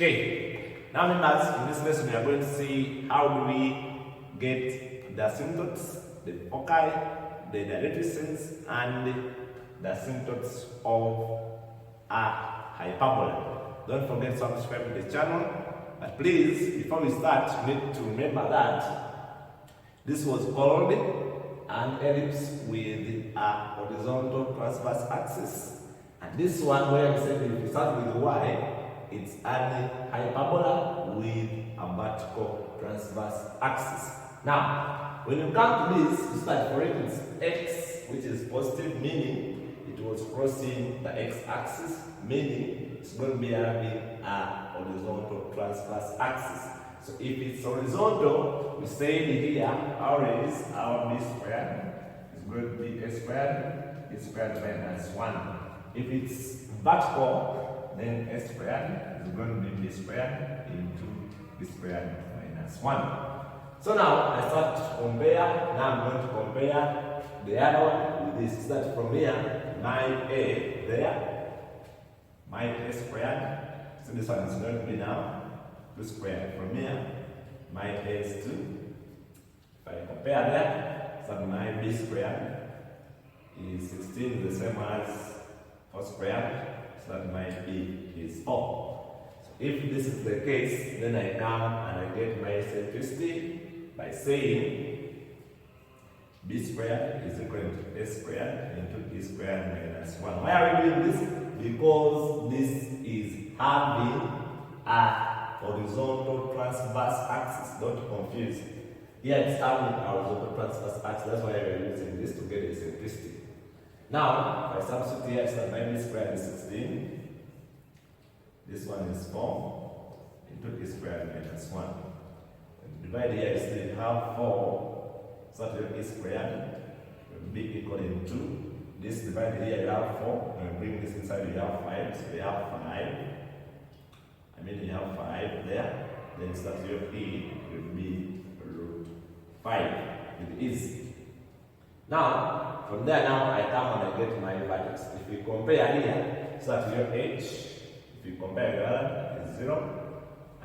Okay, now members, in this lesson we are going to see how do we get the asymptotes, the foci, the directrices, and the asymptotes of a hyperbola. Don't forget to subscribe to the channel, but please, before we start, you need to remember that this was called an ellipse with a horizontal transverse axis, and this one where we said if we start with y, it's an hyperbola with a vertical transverse axis. Now, when you come to this, you start for it, it's x, which is positive, meaning it was crossing the x-axis, meaning it's going to be having a horizontal transverse axis. So if it's horizontal, we say here, our is our b squared is going to be a squared minus 1. If it's vertical, then a squared is going to be b squared into b squared minus 1. So now I start to compare. Now I'm going to compare the other one with this. Start from here, my a there, my a squared. So this one is going to be now 2 squared. From here, my a is 2. If I compare that, so my b squared is 16, the same as 4 squared. So that my b is 4. So if this is the case, then I come and I get my eccentricity by saying b squared is equal to a squared into b squared minus 1. Why are we doing this? Because this is having a horizontal transverse axis. Don't confuse. Here it's having a horizontal transverse axis. That's why we're using this to get eccentricity. Now, if I substitute here, so my b squared is 16. This one is 4 into b squared minus 1. And divide here, you still have 4. So that b squared will be equal to 2. This divided here, you have 4. And bring this inside, you have 5. So you have 5. You have 5 there. Then so that your e will be root 5. It is. Now, from there now I come and I get my vertex. If we compare here, so that your h, if you compare your other, is 0,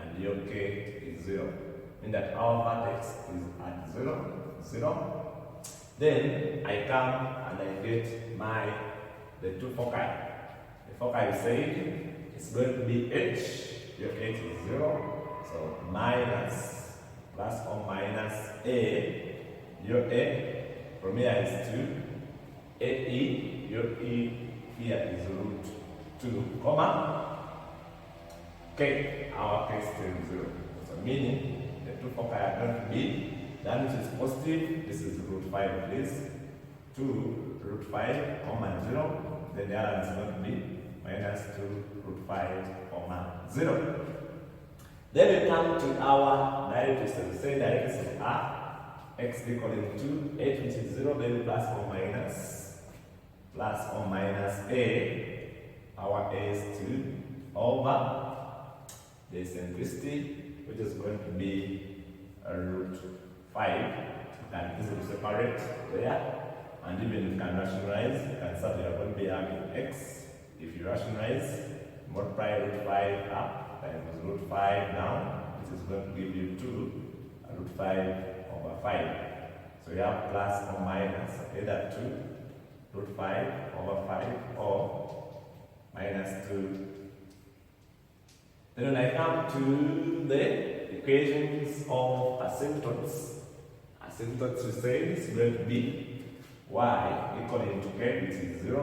and your k is 0. Meaning that our vertex is at 0, 0. Then I come and I get the 2 foci. The foci is saying it's going to be h, your h is 0. So minus, plus or minus a, your a. From here is 2. AE, your E here is root 2, comma. K, our K is still 0. So meaning the 2 foci are going to be, that which is positive, this is root 5, please. 2 root 5, comma 0. Then the other is going to be minus 2 root 5, comma 0. Then we come to our directrices. We say directrices are x equal to h, which is 0, then plus or minus a, our a is 2, over the eccentricity, which is going to be root 5, and this will separate there, and even if you can rationalize, you can start, you are going to be having x. If you rationalize, multiply root 5 up times root 5 down, which is going to give you 2 root 5 over 5. So you have plus or minus either 2 root 5 over 5 or minus 2. Then when I come to the equations of asymptotes, we say it's going to be y equal to k, which is 0,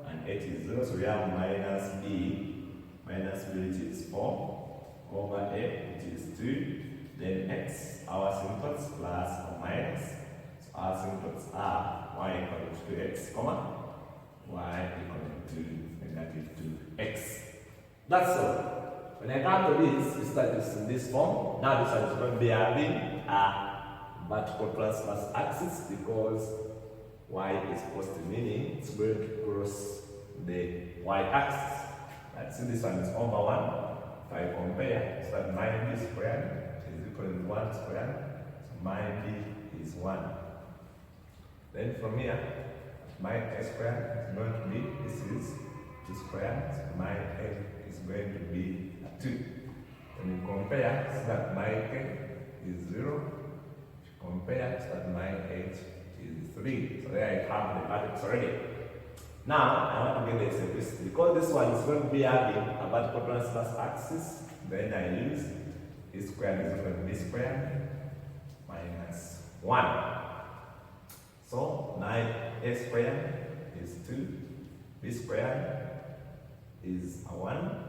and h is 0. So we have minus b, which is 4, over a, which is 2. Then x, our asymptotes, plus or minus. So our asymptotes are y equal to x, comma, y equal to negative 2x. That's all. When I come to this, we start this in this form. Now this one is going to be having a vertical transverse axis because y is positive, meaning it's going to cross the y-axis. Let's see, this one is over 1. If I compare, so that my b squared is equal to 1 squared, so my b is 1. Then from here, my a squared is going to be, this is 2 squared, so my a is going to be 2. compare so that my k is 0, compare so that my h is 3. So there I have the vertex already. Now I want to get the eccentricity. Because this one is going to be having a vertical transverse axis, then I use a squared is equal to b squared minus 1. So now a squared is 2, b squared is a 1,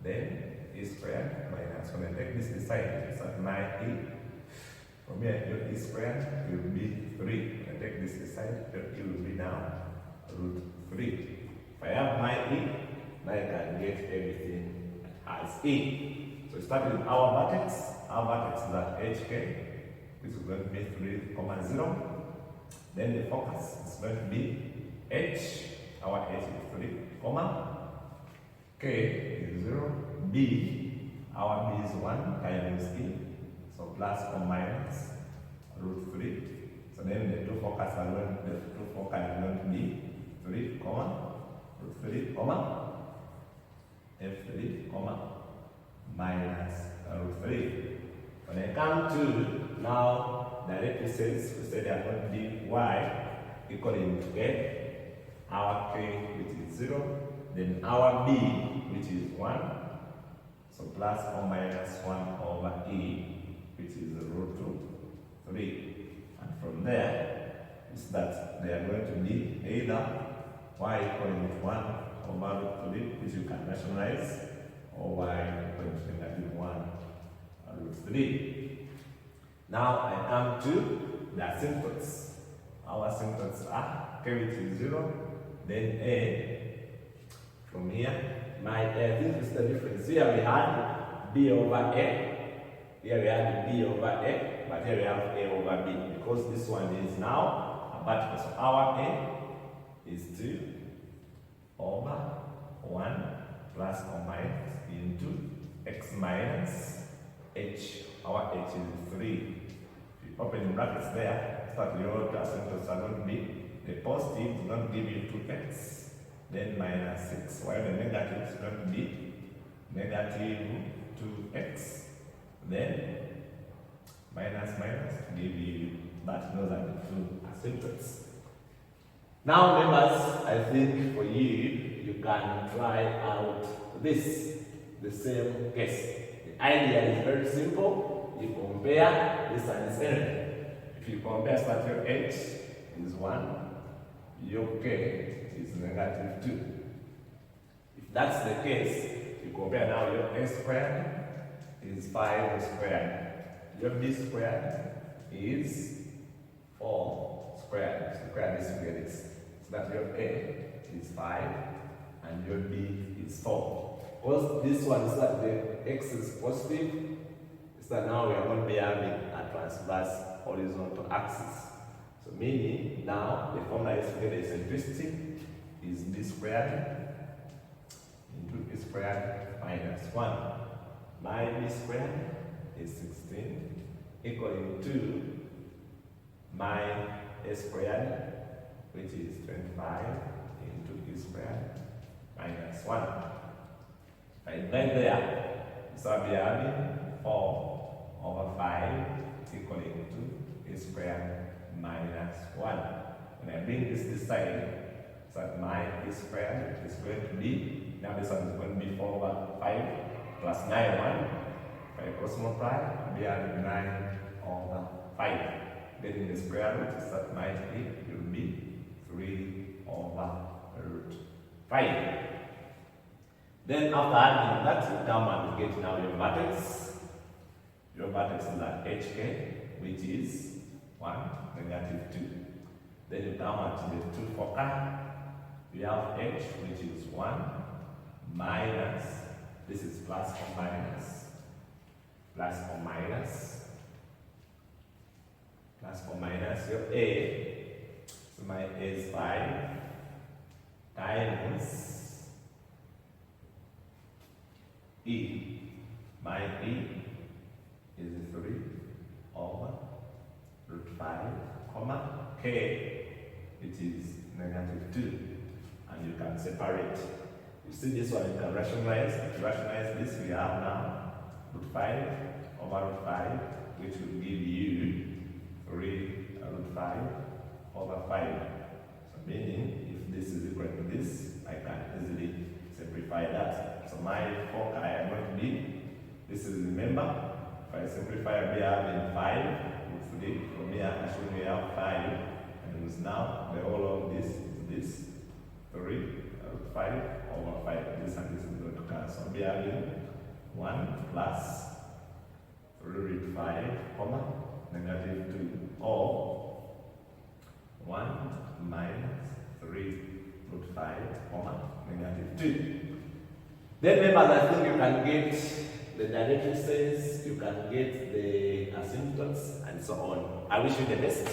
then a squared minus 1. I take this side, so that my e, from here your e squared will be 3. I take this side, your e will be now root 3. If I have my e, now I can get everything as e. So we start with our vertex. Our vertex is at hk, which is going to be 3, 0. Then the focus is going to be h, our h is 3, k is 0, b, our b is 1 times e, so plus or minus root 3. So then the two focus are going to be 3, root 3, f3, minus root 3. When I come to now directrices, we say they are going to be y equaling to a, our k which is 0, then our b which is 1, so plus or minus 1 over e which is root 3. And from there is that they are going to be either y equaling to 1 over root 3, which you can rationalize, or y equaling to negative 1 root 3. Now I come to the asymptotes. Our asymptotes are k which is 0, then a. From here, my this is the difference. Here we had b over a, here we had b over a, but here we have a over b, because this one is now a vertical. So our a is 2 over 1 plus or minus into x minus h. Our h is 3. If you open in brackets there, start your asymptotes are going to be the positive is going to give you 2x, then minus 6, while the negative is going to be negative 2x, then minus give you that. Those are the two asymptotes. Now members, I think for you can try out this, the same case. The idea is very simple. You compare this and this energy. If you compare, start your h is 1, your k is negative 2. If that's the case, you compare now your a squared is 5 squared. Your b squared is 4 squared. Square this together. So that your a is 5 and your b is 4. Because this one is that the x is positive, is that now we are going to be having a transverse horizontal axis. So meaning now the formula is to get the eccentricity is b squared into b squared minus 1. My b squared is 16 equaling to my a squared, which is 25 into b squared minus 1. If I divide there, so I'll be having 4 over 5 equaling to a squared minus 1. When I bring this side, so that my a squared is going to be, now this one is going to be 4 over 5 plus 9, 1. If I cross multiply, I'll be having 9 over 5. Getting the square root, is that my a will be 3 over root 5. Then after adding that, you come and get now your vertex. Your vertex is at hk, which is 1, negative 2. Then you come at the two foci. You have h, which is 1, minus, this is plus or minus, your a, so my a is 5, times e, my e is 3 over root 5, k, which is negative 2, and you can separate. You see this one, you can rationalize. If you rationalize this, we have now root 5 over root 5, which will give you 3 root 5 over 5. So meaning, if this is equal to this, I can easily simplify that. So my foci are going to be, this is, remember, if I simplify, I'll be having 5 root 3. From here, actually we have 5. And now the whole of this is this 3 root 5 over 5. This and this is going to cancel. So I'll be having 1 plus 3 root 5, comma, negative 2, or 1 minus 3 root 5, comma, negative 2. Then members, I think you can get the directrices, you can get the asymptotes, and so on. I wish you the best.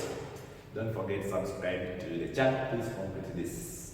Don't forget to subscribe to the channel. Please complete this.